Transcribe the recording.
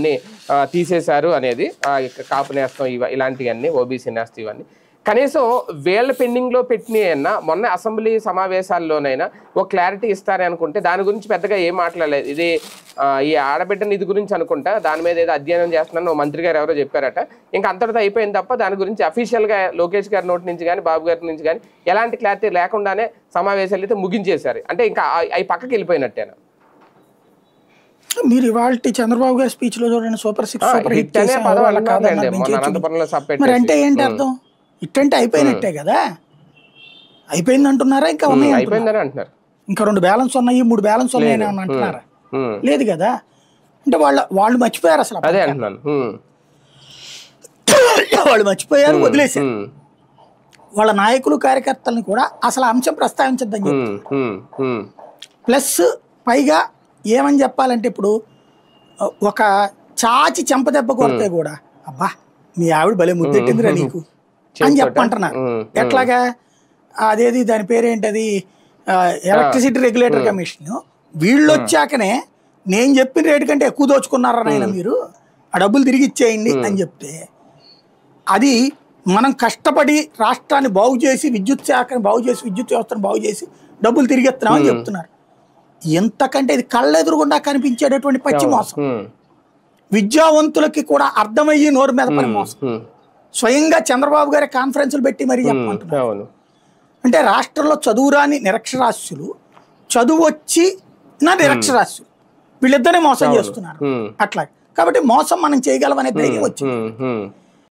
అన్ని తీసేశారు అనేది కాపు నేస్తం ఇలాంటివన్నీ ఓబీసీ నేస్తం ఇవన్నీ కనీసం వీళ్ళ పెండింగ్లో పెట్టిన మొన్న అసెంబ్లీ సమావేశాల్లోనైనా ఒక క్లారిటీ ఇస్తారని అనుకుంటే దాని గురించి పెద్దగా ఏం మాట్లాడలేదు. ఇది ఈ ఆడబిడ్డ నిధి గురించి అనుకుంటా దాని మీద ఏదో అధ్యయనం చేస్తున్నాను మంత్రి గారు ఎవరో చెప్పారట. ఇంకా అంతటితో అయిపోయింది తప్ప దాని గురించి అఫీషియల్గా లోకేష్ గారి నోటి నుంచి కానీ బాబు గారి నుంచి కానీ ఎలాంటి క్లారిటీ లేకుండానే సమావేశాలు అయితే ముగించేశారు. అంటే ఇంకా అవి పక్కకి వెళ్ళిపోయినట్టేనా? మీరు ఇవాళ చంద్రబాబు గారి స్పీచ్ లో చూడండి, సూపర్ 6 సూపర్ హిట్ మరి అంటే ఏంటి అర్థం? ఇట్టంటే అయిపోయినట్టే కదా, అయిపోయింది అంటున్నారా? ఇంకా ఉన్నాయి అంటున్నారు. ఇంకా 2 బ్యాలెన్స్ ఉన్నాయి, 3 బ్యాలెన్స్ ఉన్నాయి అని అంటున్నారా? లేదు కదా. అంటే వాళ్ళు మర్చిపోయారు అసలు, వాళ్ళు మర్చిపోయారు, వదిలేశారు. వాళ్ళ నాయకులు కార్యకర్తలను కూడా అసలు అంశం ప్రస్తావించద్దని చెప్పి ప్లస్ పైగా ఏమని చెప్పాలంటే ఇప్పుడు ఒక చాచి చెంపదెబ్బ కొడితే కూడా అబ్బా మీ ఆవిడ భలే ముద్దెట్టిందిరా నీకు అని చెప్పంటున్నారు. ఎట్లాగా అదేది దాని పేరేంటది ఎలక్ట్రిసిటీ రెగ్యులేటర్ కమిషన్ వీళ్ళు వచ్చాకనే నేను చెప్పిన రేటు కంటే ఎక్కువ దోచుకున్నారా నాయన మీరు, ఆ డబ్బులు తిరిగి ఇచ్చేయండి అని చెప్తే అది మనం కష్టపడి రాష్ట్రాన్ని బాగు చేసి విద్యుత్ శాఖను బాగు చేసి విద్యుత్ వ్యవస్థను బాగు చేసి డబ్బులు తిరిగి ఇస్తున్నామని చెప్తున్నారు. ఎంతకంటే ఇది కళ్ళెదురుగుండా కనిపించేటటువంటి పచ్చి మోసం, విద్యావంతులకి కూడా అర్థమయ్యి నోరు మీద పని మోసం. స్వయంగా చంద్రబాబు గారి కాన్ఫరెన్సులు పెట్టి మరీ చెప్పమంటున్నారు. అంటే రాష్ట్రంలో చదువురాని నిరక్షరాస్యులు, చదువు వచ్చి నా నిరక్షరాస్యులు వీళ్ళిద్దరే మోసం చేస్తున్నారు. అట్లా కాబట్టి మోసం మనం చేయగలం అనే ధైర్యం వచ్చింది.